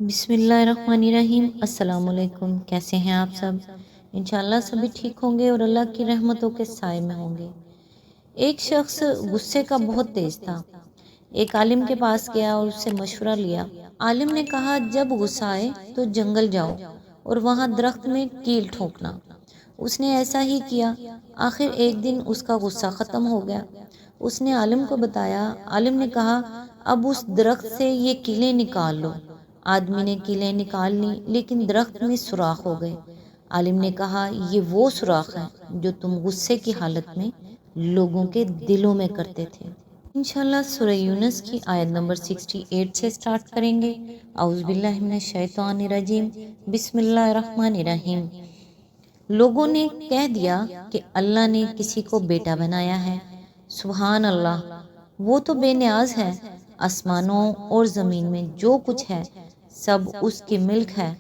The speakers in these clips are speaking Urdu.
بسم اللہ الرحمن الرحیم۔ السلام علیکم، کیسے ہیں آپ سب؟ انشاءاللہ سبھی ٹھیک ہوں گے اور اللہ کی رحمتوں کے سائے میں ہوں گے۔ ایک شخص غصے کا بہت تیز تھا۔ ایک عالم کے پاس گیا اور اس سے مشورہ لیا۔ عالم نے کہا جب غصہ آئے تو جنگل جاؤ اور وہاں درخت میں کیل ٹھوکنا۔ اس نے ایسا ہی کیا۔ آخر ایک دن اس کا غصہ ختم ہو گیا۔ اس نے عالم کو بتایا۔ عالم نے کہا اب اس درخت سے یہ کیلیں نکال لو۔ آدمی نے کیلیں نکال لی لیکن درخت میں سوراخ ہو گئے۔ عالم نے کہا یہ وہ سوراخ ہیں جو تم غصے کی حالت میں لوگوں کے دلوں میں کرتے تھے۔ انشاءاللہ سورہ یونس کی آیت نمبر 68 سے سٹارٹ کریں گے۔ اعوذ باللہ من الشیطان الرجیم، بسم اللہ الرحمن الرحیم۔ لوگوں نے کہہ دیا کہ اللہ نے کسی کو بیٹا بنایا ہے۔ سبحان اللہ، وہ تو بے نیاز ہے۔ آسمانوں اور زمین میں جو کچھ ہے سب اس کی ملک ہے۔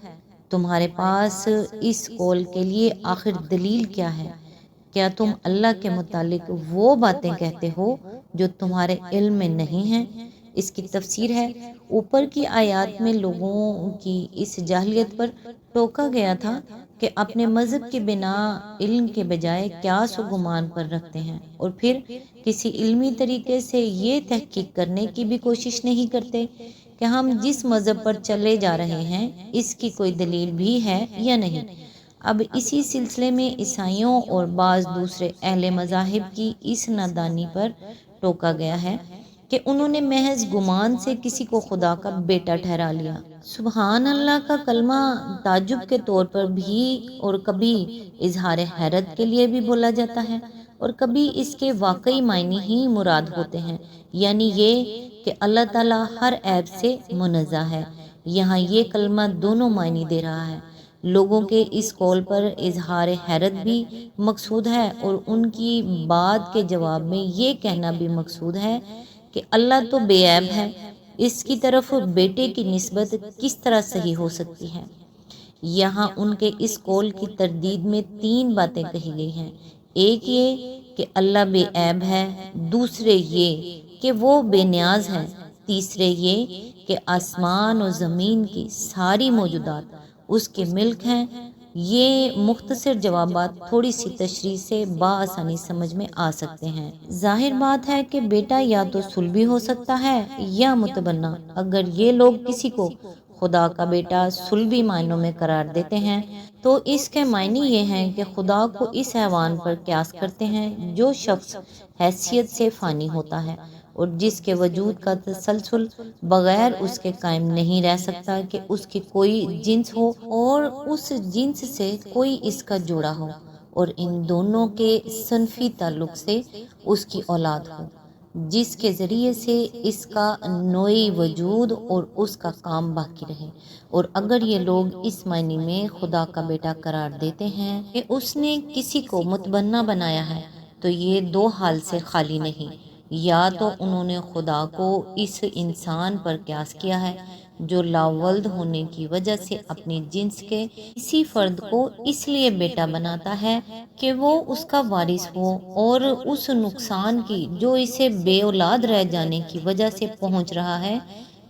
تمہارے پاس اس قول کے لیے آخر دلیل کیا ہے؟ کیا تم اللہ کے متعلق وہ باتیں کہتے ہو جو تمہارے علم میں نہیں ہیں؟ اس کی تفسیر ہے، اوپر کی آیات میں لوگوں کی اس جاہلیت پر ٹوکا گیا تھا کہ اپنے مذہب کی بنا علم کے بجائے قیاس و گمان پر رکھتے ہیں اور پھر کسی علمی طریقے سے یہ تحقیق کرنے کی بھی کوشش نہیں کرتے کہ ہم جس مذہب پر چلے جا رہے ہیں اس کی کوئی دلیل بھی ہے یا نہیں۔ اب اسی سلسلے میں عیسائیوں اور بعض دوسرے اہل مذاہب کی اس نادانی پر ٹوکا گیا ہے کہ انہوں نے محض گمان سے کسی کو خدا کا بیٹا ٹھہرا لیا۔ سبحان اللہ کا کلمہ تعجب کے طور پر بھی اور کبھی اظہار حیرت کے لیے بھی بولا جاتا ہے اور کبھی اس کے واقعی معنی ہی مراد ہوتے ہیں، یعنی یہ کہ اللہ تعالیٰ ہر عیب سے منزہ ہے۔ یہاں یہ کلمہ دونوں معنی دے رہا ہے۔ لوگوں کے اس قول پر اظہار حیرت بھی مقصود ہے اور ان کی بات کے جواب میں یہ کہنا بھی مقصود ہے کہ اللہ تو بے عیب ہے، اس کی طرف بیٹے کی نسبت کس طرح صحیح ہو سکتی ہے؟ یہاں ان کے اس قول کی تردید میں تین باتیں کہی گئی ہیں۔ ایک یہ کہ اللہ بے عیب ہے، دوسرے یہ کہ وہ بے نیاز ہے، تیسرے یہ کہ آسمان و زمین کی ساری موجودات اس کے ملک ہیں۔ یہ مختصر جوابات تھوڑی سی تشریح سے بآسانی سمجھ میں آ سکتے ہیں۔ ظاہر بات ہے کہ بیٹا یا تو صلبی ہو سکتا ہے یا متبنی۔ اگر یہ لوگ کسی کو خدا کا بیٹا صلبی معنوں میں قرار دیتے ہیں تو اس کے معنی یہ ہیں کہ خدا کو اس حیوان پر قیاس کرتے ہیں جو شخص حیثیت سے فانی ہوتا ہے اور جس کے وجود کا تسلسل بغیر اس کے قائم نہیں رہ سکتا کہ اس کی کوئی جنس ہو اور اس جنس سے کوئی اس کا جوڑا ہو اور ان دونوں کے صنفی تعلق سے اس کی اولاد ہو جس کے ذریعے سے اس کا نوعی وجود اور اس کا کام باقی رہے۔ اور اگر یہ لوگ اس معنی میں خدا کا بیٹا قرار دیتے ہیں کہ اس نے کسی کو متبنی بنایا ہے تو یہ دو حال سے خالی نہیں۔ یا تو انہوں نے خدا کو اس انسان پر قیاس کیا ہے جو لاولد ہونے کی وجہ سے اپنی جنس کے کسی فرد کو اس لیے بیٹا بناتا ہے کہ وہ اس کا وارث ہو اور اس نقصان کی جو اسے بے اولاد رہ جانے کی وجہ سے پہنچ رہا ہے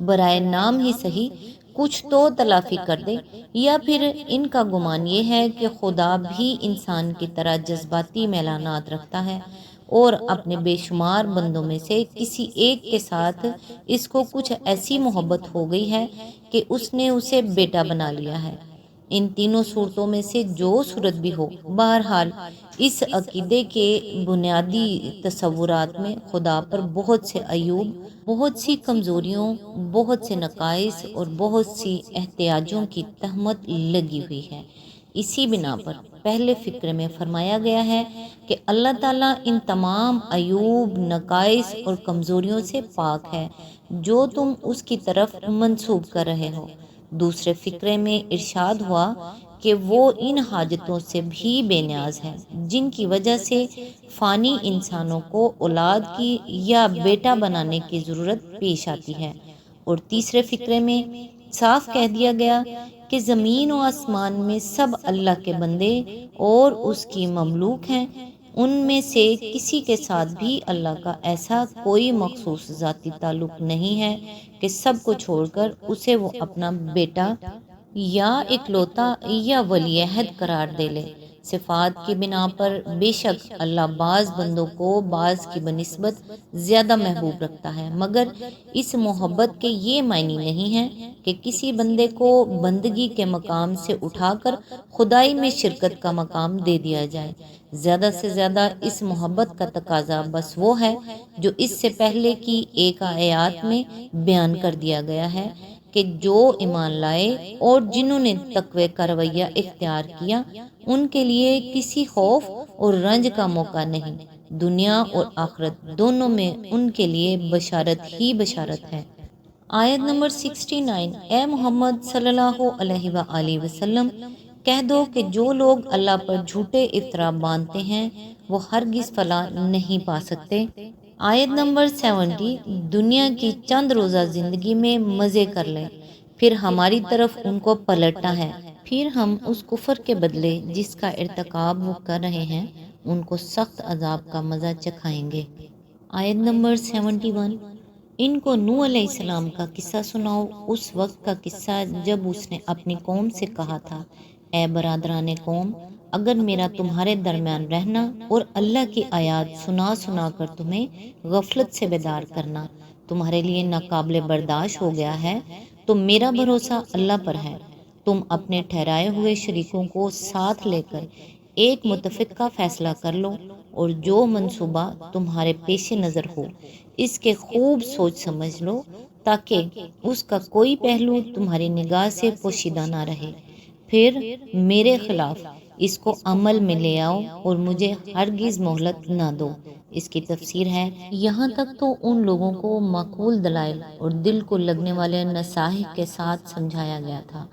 برائے نام ہی صحیح کچھ تو تلافی کر دے۔ یا پھر ان کا گمان یہ ہے کہ خدا بھی انسان کی طرح جذباتی میلانات رکھتا ہے اور اپنے بے شمار بندوں میں سے کسی ایک کے ساتھ اس کو کچھ ایسی محبت ہو گئی ہے کہ اس نے اسے بیٹا بنا لیا ہے۔ ان تینوں صورتوں میں سے جو صورت بھی ہو، بہرحال اس عقیدے کے بنیادی تصورات میں خدا پر بہت سے عیوب، بہت سی کمزوریوں، بہت سے نقائص اور بہت سی احتیاجوں کی تہمت لگی ہوئی ہے۔ اسی بنا پر پہلے فقرے میں فرمایا گیا ہے کہ اللہ تعالیٰ ان تمام عیوب، نقائص اور کمزوریوں سے پاک ہے جو تم اس کی طرف منسوب کر رہے ہو۔ دوسرے فقرے میں ارشاد ہوا کہ وہ ان حاجتوں سے بھی بے نیاز ہے جن کی وجہ سے فانی انسانوں کو اولاد کی یا بیٹا بنانے کی ضرورت پیش آتی ہے۔ اور تیسرے فقرے میں صاف کہہ دیا گیا کہ زمین و آسمان میں سب اللہ کے بندے اور اس کی مملوک ہیں۔ ان میں سے کسی کے ساتھ بھی اللہ کا ایسا کوئی مخصوص ذاتی تعلق نہیں ہے کہ سب کو چھوڑ کر اسے وہ اپنا بیٹا یا اکلوتا یا ولی عہد قرار دے لے۔ صفات کی بنا پر بے شک اللہ بعض بندوں کو بعض کی بنسبت زیادہ محبوب رکھتا ہے، مگر اس محبت کے یہ معنی نہیں ہے کہ کسی بندے کو بندگی کے مقام سے اٹھا کر خدائی میں شرکت کا مقام دے دیا جائے۔ زیادہ سے زیادہ اس محبت کا تقاضا بس وہ ہے جو اس سے پہلے کی ایک آیات میں بیان کر دیا گیا ہے کہ جو ایمان لائے اور جنہوں نے تقوی کا رویہ اختیار کیا ان کے لیے کسی خوف اور رنج کا موقع نہیں، دنیا اور آخرت دونوں میں ان کے لیے بشارت ہی بشارت ہے۔ آیت نمبر 69، اے محمد صلی اللہ علیہ وآلہ وسلم، کہہ دو کہ جو لوگ اللہ پر جھوٹے افطرا باندھتے ہیں وہ ہرگز فلاح نہیں پا سکتے۔ آیت نمبر 70، دنیا کی چند روزہ زندگی میں مزے کر لیں، پھر ہماری طرف ان کو پلٹنا ہے، پھر ہم اس کفر کے بدلے جس کا ارتکاب وہ کر رہے ہیں ان کو سخت عذاب کا مزہ چکھائیں گے۔ آیت نمبر 71، ان کو نوح علیہ السلام کا قصہ سناؤ، اس وقت کا قصہ جب اس نے اپنی قوم سے کہا تھا، اے برادران قوم، اگر میرا تمہارے درمیان رہنا اور اللہ کی آیات سنا سنا کر تمہیں غفلت سے بیدار کرنا تمہارے لیے ناقابل برداشت ہو گیا ہے تو میرا بھروسہ اللہ پر ہے۔ تم اپنے ٹھہرائے ہوئے شریکوں کو ساتھ لے کر ایک متفقہ فیصلہ کر لو اور جو منصوبہ تمہارے پیش نظر ہو اس کے خوب سوچ سمجھ لو تاکہ اس کا کوئی پہلو تمہاری نگاہ سے پوشیدہ نہ رہے، پھر میرے خلاف اس کو عمل میں لے آؤ اور مجھے ہرگز مہلت نہ دو۔ اس کی تفسیر ہے، یہاں تک تو ان لوگوں کو معقول دلائل اور دل کو لگنے والے نصائح کے ساتھ سمجھایا گیا تھا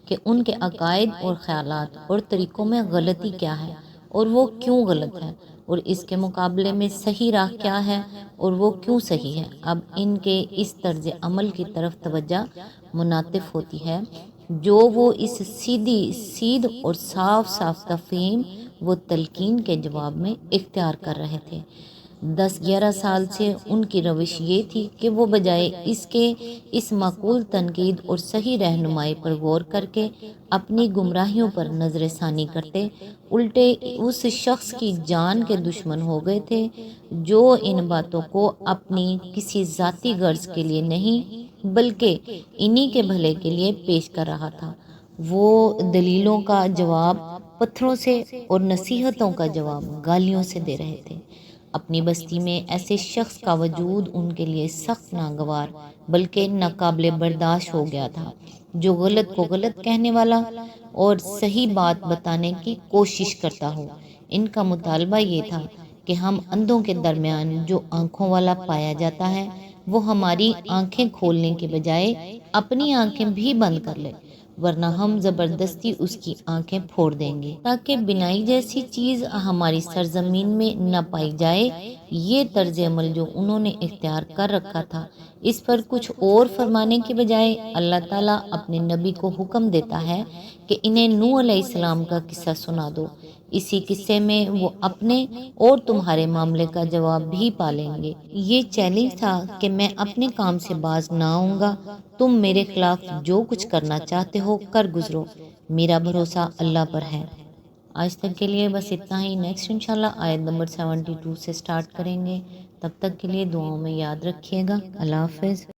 کہ ان کے عقائد اور خیالات اور طریقوں میں غلطی کیا ہے اور وہ کیوں غلط ہے، اور اس کے مقابلے میں صحیح راہ کیا ہے اور وہ کیوں صحیح ہے۔ اب ان کے اس طرز عمل کی طرف توجہ منعطف ہوتی ہے جو وہ اس سیدھ اور صاف صاف تفہیم و تلقین کے جواب میں اختیار کر رہے تھے۔ 10-11 سال سے ان کی روش یہ تھی کہ وہ بجائے اس کے اس معقول تنقید اور صحیح رہنمائی پر غور کر کے اپنی گمراہیوں پر نظر ثانی کرتے، الٹے اس شخص کی جان کے دشمن ہو گئے تھے جو ان باتوں کو اپنی کسی ذاتی غرض کے لیے نہیں بلکہ انہی کے بھلے کے لیے پیش کر رہا تھا۔ وہ دلیلوں کا جواب پتھروں سے اور نصیحتوں کا جواب گالیوں سے دے رہے تھے۔ اپنی بستی میں ایسے شخص کا وجود ان کے لیے سخت ناگوار بلکہ ناقابل برداشت ہو گیا تھا، جو غلط کو غلط کہنے والا اور صحیح بات بتانے کی کوشش کرتا ہو۔ ان کا مطالبہ یہ تھا کہ ہم اندھوں کے درمیان جو آنکھوں والا پایا جاتا ہے وہ ہماری آنکھیں کھولنے کے بجائے اپنی آنکھیں بھی بند کر لے، ورنہ ہم زبردستی اس کی آنکھیں پھوڑ دیں گے تاکہ بینائی جیسی چیز ہماری سرزمین میں نہ پائی جائے۔ یہ طرز عمل جو انہوں نے اختیار کر رکھا تھا، اس پر کچھ اور فرمانے کے بجائے اللہ تعالیٰ اپنے نبی کو حکم دیتا ہے کہ انہیں نوح علیہ السلام کا قصہ سنا دو۔ اسی قصے میں وہ اپنے اور تمہارے معاملے کا جواب بھی پالیں گے۔ یہ چیلنج تھا کہ میں اپنے کام سے باز نہ آؤں گا، تم میرے خلاف جو کچھ کرنا چاہتے ہو کر گزرو، میرا بھروسہ اللہ پر ہے۔ آج تک کے لیے بس اتنا ہی، نیکسٹ انشاءاللہ آیت نمبر 72 سے سٹارٹ کریں گے۔ تب تک کے لیے دعاؤں میں یاد رکھیے گا۔ اللہ حافظ۔